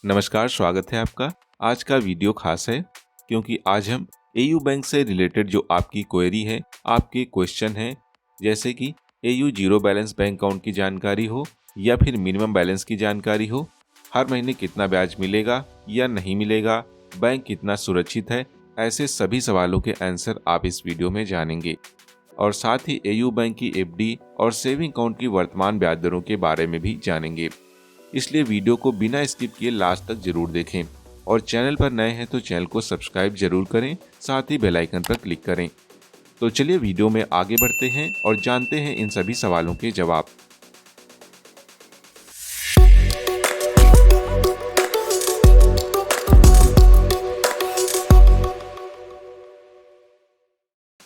नमस्कार, स्वागत है आपका। आज का वीडियो खास है क्योंकि आज हम एयू बैंक से रिलेटेड जो आपकी क्वेरी है, आपके क्वेश्चन है, जैसे कि AU zero balance bank account की जानकारी हो या फिर मिनिमम बैलेंस की जानकारी हो, हर महीने कितना ब्याज मिलेगा या नहीं मिलेगा, बैंक कितना सुरक्षित है, ऐसे सभी सवालों के आंसर आप इस वीडियो में जानेंगे। और साथ ही एयू बैंक की एफडी और सेविंग अकाउंट की वर्तमान ब्याज दरों के बारे में भी जानेंगे। इसलिए वीडियो को बिना स्किप किए लास्ट तक जरूर देखें और चैनल पर नए हैं तो चैनल को सब्सक्राइब जरूर करें, साथ ही बेल आइकन पर क्लिक करें। तो चलिए वीडियो में आगे बढ़ते हैं और जानते हैं इन सभी सवालों के जवाब।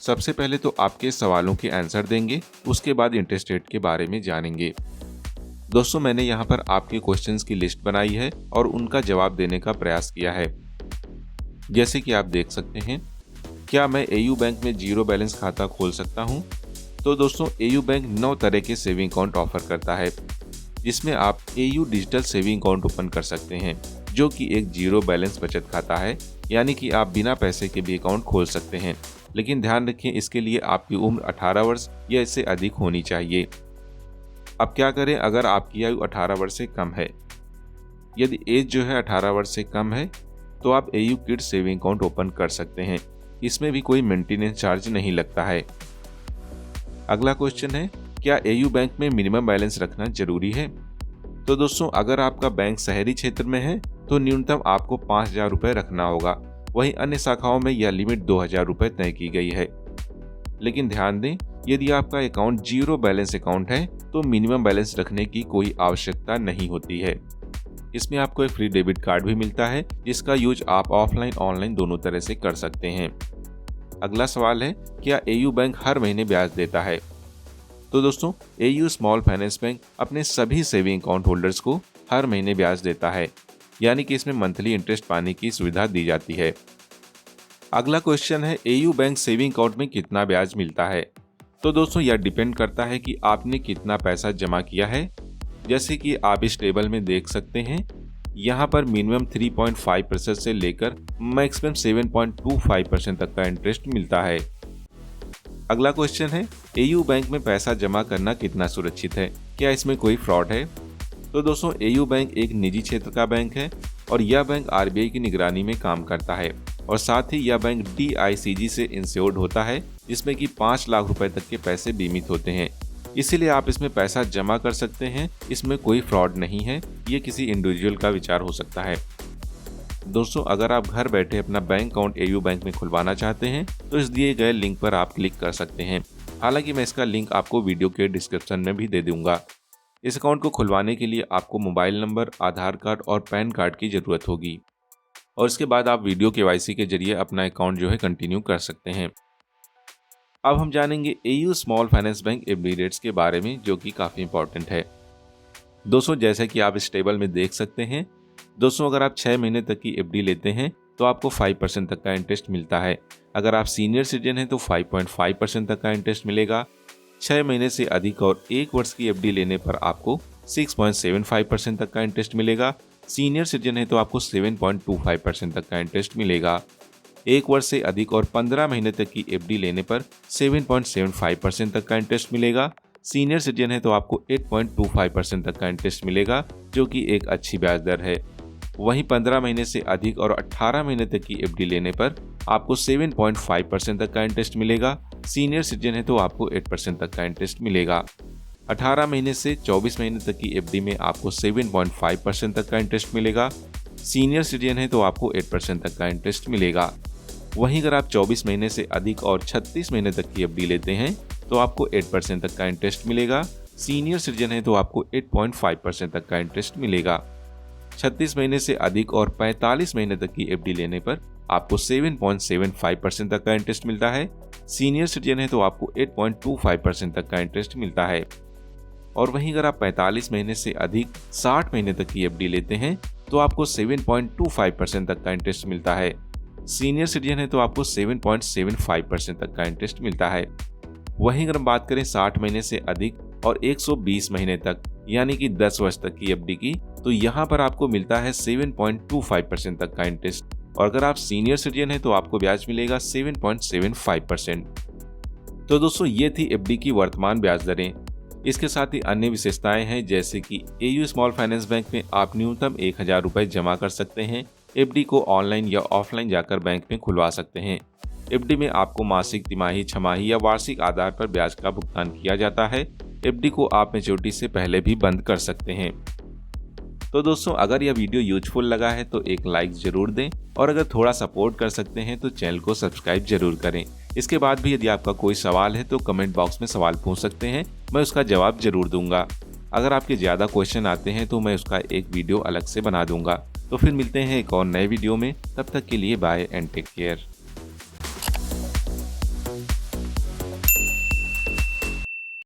सबसे पहले तो आपके सवालों के आंसर देंगे, उसके बाद इंटरेस्ट रेट के बारे में जानेंगे। दोस्तों, मैंने यहाँ पर आपके क्वेश्चंस की लिस्ट बनाई है और उनका जवाब देने का प्रयास किया है। जैसे कि आप देख सकते हैं, क्या मैं एयू बैंक में जीरो बैलेंस खाता खोल सकता हूँ? तो दोस्तों, एयू बैंक 9 तरह के सेविंग अकाउंट ऑफर करता है, जिसमें आप AU digital saving account open कर सकते हैं, जो कि एक जीरो बैलेंस बचत खाता है, यानी कि आप बिना पैसे के भी अकाउंट खोल सकते हैं। लेकिन ध्यान रखें, इसके लिए आपकी उम्र 18 वर्ष या इससे अधिक होनी चाहिए। अब क्या करें अगर आपकी आयु 18 वर्ष से कम है? यदि एज जो है 18 वर्ष से कम है तो आप AU kids saving account open कर सकते हैं। इसमें भी कोई मेंटेनेंस चार्ज नहीं लगता है। अगला क्वेश्चन है, क्या एयू बैंक में मिनिमम बैलेंस रखना जरूरी है? तो दोस्तों, अगर आपका बैंक शहरी क्षेत्र में है तो न्यूनतम आपको 5,000 रुपये रखना होगा। वहीं अन्य शाखाओं में यह लिमिट 2,000 रुपये तय की गई है। लेकिन ध्यान दें, यदि आपका अकाउंट जीरो बैलेंस अकाउंट है तो मिनिमम बैलेंस रखने की कोई आवश्यकता नहीं होती है। इसमें आपको एक फ्री डेबिट कार्ड भी मिलता है, जिसका यूज आप ऑफलाइन ऑनलाइन दोनों तरह से कर सकते हैं। अगला सवाल है, क्या एयू बैंक हर महीने ब्याज देता है? तो दोस्तों, एयू स्मॉल फाइनेंस बैंक अपने सभी सेविंग अकाउंट होल्डर्स को हर महीने ब्याज देता है, यानी कि इसमें मंथली इंटरेस्ट पाने की सुविधा दी जाती है। अगला क्वेश्चन है, एयू बैंक सेविंग अकाउंट में कितना ब्याज मिलता है? तो दोस्तों, यह डिपेंड करता है कि आपने कितना पैसा जमा किया है। जैसे कि आप इस टेबल में देख सकते हैं, यहाँ पर मिनिमम 3.5% से लेकर मैक्सिमम 7.25% तक का इंटरेस्ट मिलता है। अगला क्वेश्चन है, एयू बैंक में पैसा जमा करना कितना सुरक्षित है? क्या इसमें कोई फ्रॉड है? तो दोस्तों, एयू बैंक एक निजी क्षेत्र का बैंक है और यह बैंक आरबीआई की निगरानी में काम करता है और साथ ही यह बैंक DICG से इंश्योर्ड होता है, जिसमें कि 5 लाख रुपए तक के पैसे बीमित होते हैं। इसीलिए आप इसमें पैसा जमा कर सकते हैं। इसमें कोई फ्रॉड नहीं है। ये किसी इंडिविजुअल का विचार हो सकता है। दोस्तों, अगर आप घर बैठे अपना बैंक अकाउंट एयू बैंक में खुलवाना चाहते हैं तो इस दिए गए लिंक पर आप क्लिक कर सकते हैं। हालांकि मैं इसका लिंक आपको वीडियो के डिस्क्रिप्शन में भी दे दूंगा। इस अकाउंट को खुलवाने के लिए आपको मोबाइल नंबर, आधार कार्ड और पैन कार्ड की जरूरत होगी और इसके बाद आप वीडियो KYC के जरिए अपना अकाउंट जो है कंटिन्यू कर सकते हैं। अब हम जानेंगे AU small finance bank FD rates के बारे में, जो कि काफ़ी इंपॉर्टेंट है। दोस्तों, जैसे कि आप इस टेबल में देख सकते हैं, दोस्तों अगर आप 6 महीने तक की एफडी लेते हैं तो आपको 5% तक का इंटरेस्ट मिलता है। अगर आप सीनियर सिटीजन हैं तो 5.5% तक का इंटरेस्ट मिलेगा। 6 महीने से अधिक और 1 वर्ष की एफडी लेने पर आपको 6.75% तक का इंटरेस्ट मिलेगा। सीनियर सिटीजन है तो आपको 7.25% तक का इंटरेस्ट मिलेगा। 1 वर्ष से अधिक और 15 महीने तक की एफडी लेने पर 7.75% तक का इंटरेस्ट मिलेगा। सीनियर सिटीजन है तो आपको 8.25% तक का इंटरेस्ट मिलेगा, जो कि एक अच्छी ब्याज दर है। वहीं 15 महीने से अधिक और 18 महीने तक की एफडी लेने पर आपको 7.5% तक का इंटरेस्ट मिलेगा। सीनियर सिटीजन है तो आपको 8% तक का इंटरेस्ट मिलेगा। 18 महीने से 24 महीने तक की एफडी में आपको 7.5% तक का इंटरेस्ट मिलेगा। सीनियर सिटीजन है तो आपको 8% तक का इंटरेस्ट मिलेगा। वहीं अगर आप 24 महीने से अधिक और 36 महीने तक की एफडी लेते हैं तो आपको 8% तक का इंटरेस्ट मिलेगा। सीनियर सिटीजन है तो आपको 8.5% तक का इंटरेस्ट मिलेगा। 36 महीने से अधिक और 45 महीने तक की एफडी लेने पर आपको 7.75% तक का इंटरेस्ट मिलता है। सीनियर सिटीजन है तो आपको 8.25% तक का इंटरेस्ट मिलता है। और वहीं अगर आप 45 महीने से अधिक 60 महीने तक की एफडी लेते हैं तो आपको 7.25% तक का इंटरेस्ट मिलता है। सीनियर सिटीजन है तो आपको 7.75% तक का इंटरेस्ट मिलता है। वहीं अगर हम बात करें 60 महीने से अधिक और 120 महीने तक, यानी कि 10 वर्ष तक की एफडी की, तो यहाँ पर आपको मिलता है 7.25% तक का इंटरेस्ट। और अगर आप सीनियर सिटीजन हैं तो आपको ब्याज मिलेगा 7.75%। तो दोस्तों ये थी एफडी की वर्तमान ब्याज दरें। इसके साथ ही अन्य विशेषताएं हैं, जैसे कि एयू स्मॉल फाइनेंस बैंक में आप न्यूनतम 1000 रुपये जमा कर सकते हैं। एफडी को ऑनलाइन या ऑफलाइन जाकर बैंक में खुलवा सकते हैं। एफडी में आपको मासिक, तिमाही, छमाही या वार्षिक आधार पर ब्याज का भुगतान किया जाता है। एफडी को आप मैच्योरिटी से पहले भी बंद कर सकते हैं। तो दोस्तों अगर यह वीडियो यूजफुल लगा है तो एक लाइक जरूर दें, और अगर थोड़ा सपोर्ट कर सकते हैं तो चैनल को सब्सक्राइब जरूर करें। इसके बाद भी यदि आपका कोई सवाल है तो कमेंट बॉक्स में सवाल पूछ सकते हैं, मैं उसका जवाब जरूर दूंगा। अगर आपके ज़्यादा क्वेश्चन आते हैं तो मैं उसका एक वीडियो अलग से बना दूंगा। तो फिर मिलते हैं एक और नए वीडियो में, तब तक के लिए बाय एंड टेक केयर।